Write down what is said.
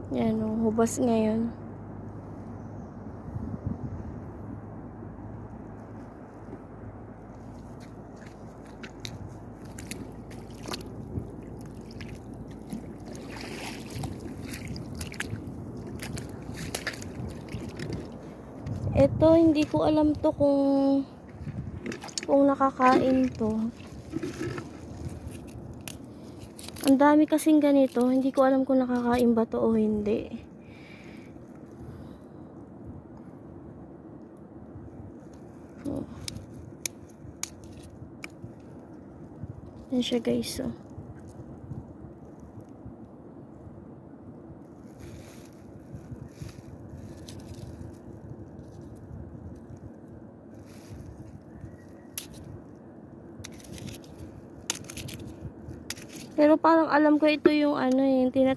Yan o, hubas ngayon. Ito, hindi ko alam to kung nakakain to. Ang dami kasing ganito, hindi ko alam kung nakakain ba to o hindi. Yan siya guys. Oh. Pero parang alam ko ito yung ano yung